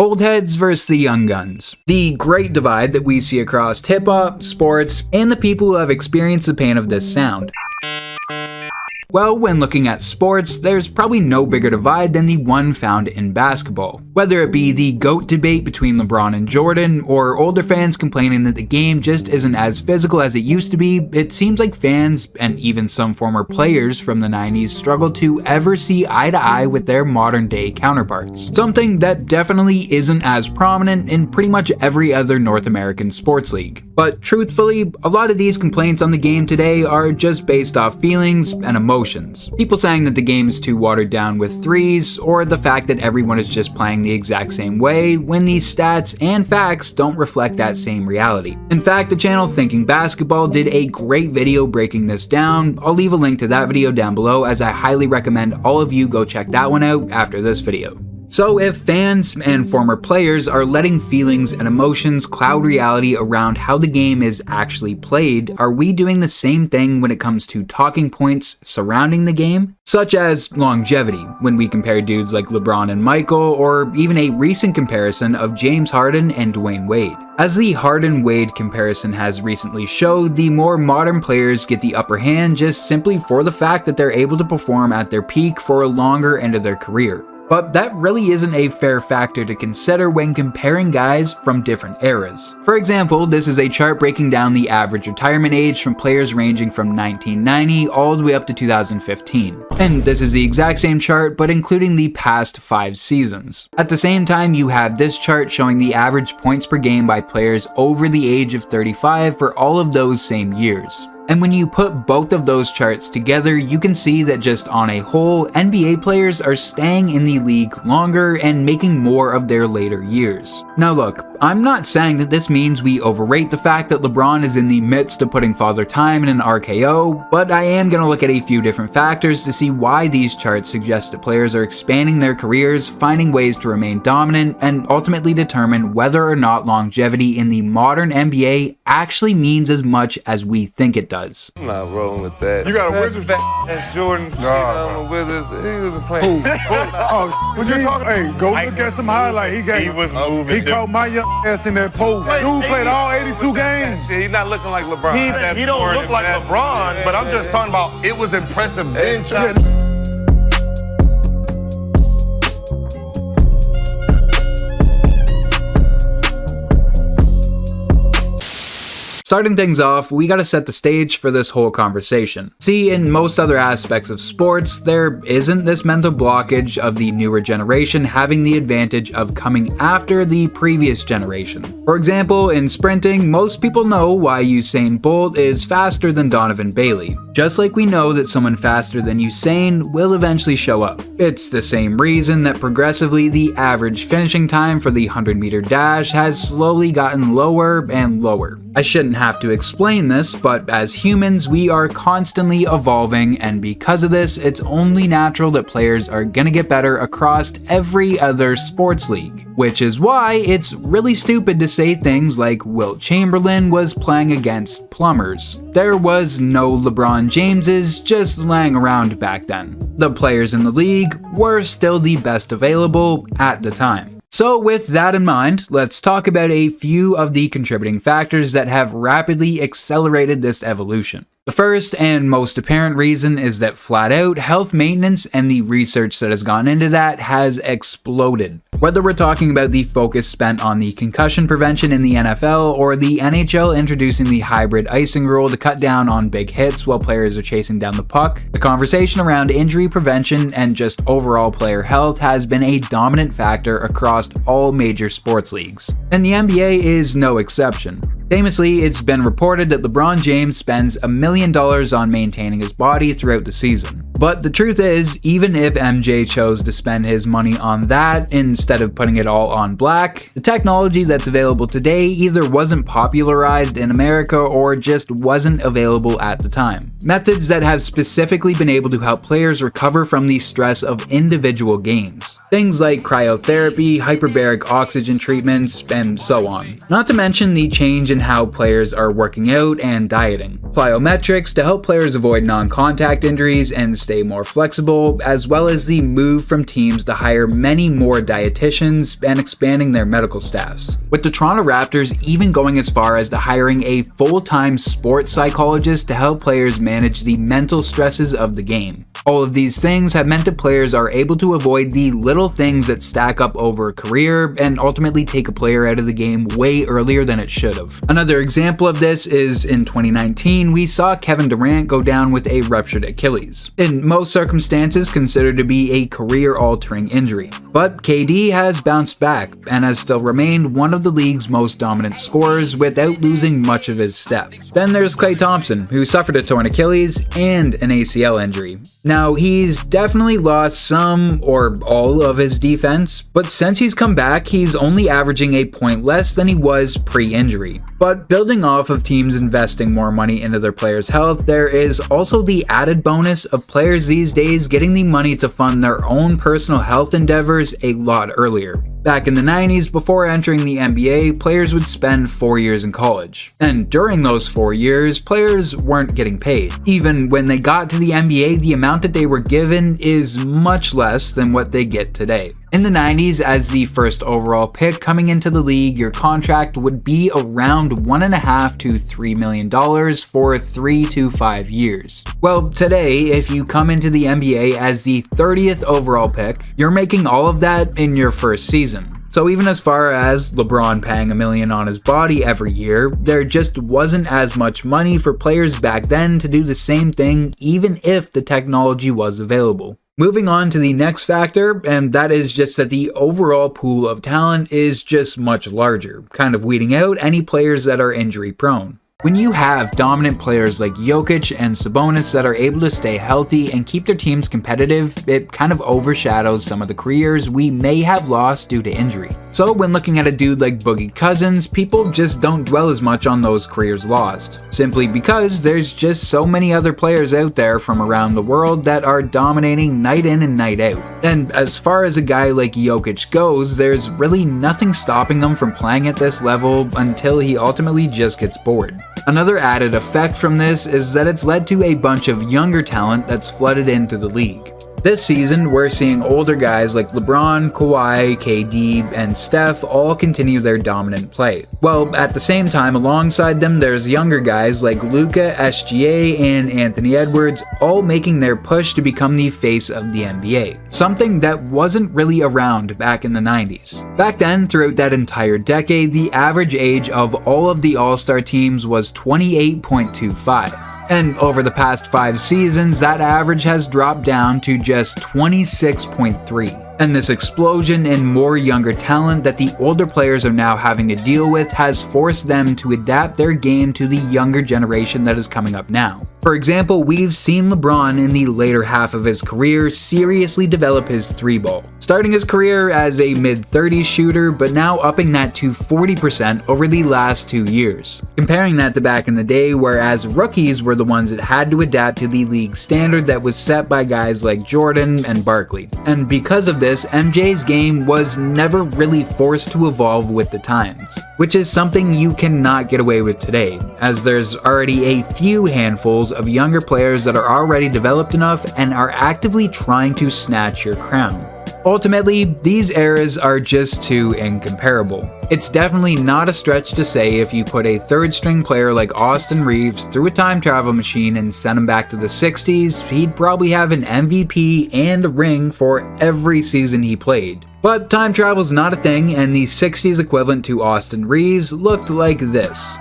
Old heads versus the young guns. The great divide that we see across hip-hop, sports, and the people who have experienced the pain of this sound. Well, when looking at sports, there's probably no bigger divide than the one found in basketball. Whether it be the GOAT debate between LeBron and Jordan, or older fans complaining that the game just isn't as physical as it used to be, it seems like fans, and even some former players from the 90s, struggle to ever see eye to eye with their modern day counterparts. Something that definitely isn't as prominent in pretty much every other North American sports league. But truthfully, a lot of these complaints on the game today are just based off feelings and emotions. People saying that the game is too watered down with threes, or the fact that everyone is just playing the exact same way, when these stats and facts don't reflect that same reality. In fact, the channel Thinking Basketball did a great video breaking this down. I'll leave a link to that video down below, as I highly recommend all of you go check that one out after this video. So if fans and former players are letting feelings and emotions cloud reality around how the game is actually played, are we doing the same thing when it comes to talking points surrounding the game? Such as longevity, when we compare dudes like LeBron and Michael, or even a recent comparison of James Harden and Dwayne Wade. As the Harden-Wade comparison has recently showed, the more modern players get the upper hand just simply for the fact that they're able to perform at their peak for a longer end of their career. But that really isn't a fair factor to consider when comparing guys from different eras. For example, this is a chart breaking down the average retirement age from players ranging from 1990 all the way up to 2015. And this is the exact same chart, but including the past 5 seasons. At the same time, you have this chart showing the average points per game by players over the age of 35 for all of those same years. And when you put both of those charts together, you can see that just on a whole, NBA players are staying in the league longer and making more of their later years. Now look, I'm not saying that this means we overrate the fact that LeBron is in the midst of putting Father Time in an RKO, but I am going to look at a few different factors to see why these charts suggest that players are expanding their careers, finding ways to remain dominant, and ultimately determine whether or not longevity in the modern NBA actually means as much as we think it does. I'm not rolling with that. You got a Wizards That's Jordan on the Wizards. He wasn't playing. What you talking? Hey, go look at some highlight. He was moving. He caught my young ass in that pose. Dude played all 82 games. He's not looking like LeBron. He don't look like LeBron, but I'm just talking about it was impressive bench. Starting things off, we gotta set the stage for this whole conversation. See, in most other aspects of sports, there isn't this mental blockage of the newer generation having the advantage of coming after the previous generation. For example, in sprinting, most people know why Usain Bolt is faster than Donovan Bailey, just like we know that someone faster than Usain will eventually show up. It's the same reason that progressively the average finishing time for the 100-meter dash has slowly gotten lower and lower. I shouldn't have to explain this, but as humans, we are constantly evolving, and because of this, it's only natural that players are gonna get better across every other sports league. Which is why it's really stupid to say things like Wilt Chamberlain was playing against plumbers. There was no LeBron Jameses just laying around back then. The players in the league were still the best available at the time. So with that in mind, let's talk about a few of the contributing factors that have rapidly accelerated this evolution. The first and most apparent reason is that flat out, health maintenance and the research that has gone into that has exploded. Whether we're talking about the focus spent on the concussion prevention in the NFL, or the NHL introducing the hybrid icing rule to cut down on big hits while players are chasing down the puck, the conversation around injury prevention and just overall player health has been a dominant factor across all major sports leagues. And the NBA is no exception. Famously, it's been reported that LeBron James spends $1 million on maintaining his body throughout the season. But the truth is, even if MJ chose to spend his money on that instead of putting it all on black, the technology that's available today either wasn't popularized in America or just wasn't available at the time. Methods that have specifically been able to help players recover from the stress of individual games. Things like cryotherapy, hyperbaric oxygen treatments, and so on. Not to mention the change in how players are working out and dieting. Plyometrics to help players avoid non-contact injuries and stay stay more flexible, as well as the move from teams to hire many more dietitians and expanding their medical staffs, with the Toronto Raptors even going as far as to hiring a full-time sports psychologist to help players manage the mental stresses of the game. All of these things have meant that players are able to avoid the little things that stack up over a career and ultimately take a player out of the game way earlier than it should have. Another example of this is in 2019, we saw Kevin Durant go down with a ruptured Achilles, in most circumstances considered to be a career-altering injury. But KD has bounced back and has still remained one of the league's most dominant scorers without losing much of his step. Then there's Klay Thompson, who suffered a torn Achilles and an ACL injury. Now, he's definitely lost some or all of his defense, but since he's come back, he's only averaging a point less than he was pre-injury. But building off of teams investing more money into their players' health, there is also the added bonus of players these days getting the money to fund their own personal health endeavors a lot earlier. Back in the 90s, before entering the NBA, players would spend 4 years in college. And during those 4 years, players weren't getting paid. Even when they got to the NBA, the amount that they were given is much less than what they get today. In the 90s, as the first overall pick coming into the league, your contract would be around $1.5 to $3 million for 3 to 5 years. Well, today, if you come into the NBA as the 30th overall pick, you're making all of that in your first season. So even as far as LeBron paying $1 million on his body every year, there just wasn't as much money for players back then to do the same thing even if the technology was available. Moving on to the next factor, and that is just that the overall pool of talent is just much larger, kind of weeding out any players that are injury prone. When you have dominant players like Jokic and Sabonis that are able to stay healthy and keep their teams competitive, it kind of overshadows some of the careers we may have lost due to injury. So when looking at a dude like Boogie Cousins, people just don't dwell as much on those careers lost, simply because there's just so many other players out there from around the world that are dominating night in and night out. And as far as a guy like Jokic goes, there's really nothing stopping him from playing at this level until he ultimately just gets bored. Another added effect from this is that it's led to a bunch of younger talent that's flooded into the league. This season, we're seeing older guys like LeBron, Kawhi, KD, and Steph all continue their dominant play. Well, at the same time, alongside them, there's younger guys like Luka, SGA, and Anthony Edwards all making their push to become the face of the NBA, something that wasn't really around back in the 90s. Back then, throughout that entire decade, the average age of all of the All-Star teams was 28.25. And over the past 5 seasons, that average has dropped down to just 26.3. And this explosion in more younger talent that the older players are now having to deal with has forced them to adapt their game to the younger generation that is coming up now. For example, we've seen LeBron in the later half of his career seriously develop his 3-ball, starting his career as a mid-30s shooter, but now upping that to 40% over the last 2 years. Comparing that to back in the day, whereas rookies were the ones that had to adapt to the league standard that was set by guys like Jordan and Barkley. And because of this, MJ's game was never really forced to evolve with the times, which is something you cannot get away with today, as there's already a few handfuls of younger players that are already developed enough and are actively trying to snatch your crown. Ultimately, these eras are just too incomparable. It's definitely not a stretch to say if you put a third-string player like Austin Reeves through a time travel machine and sent him back to the 60s, he'd probably have an MVP and a ring for every season he played. But time travel's not a thing, and the 60s equivalent to Austin Reeves looked like this.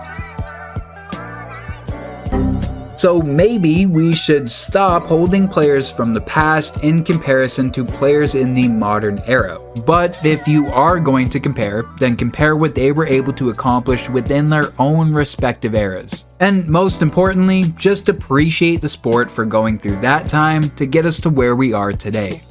So maybe we should stop holding players from the past in comparison to players in the modern era. But if you are going to compare, then compare what they were able to accomplish within their own respective eras. And most importantly, just appreciate the sport for going through that time to get us to where we are today.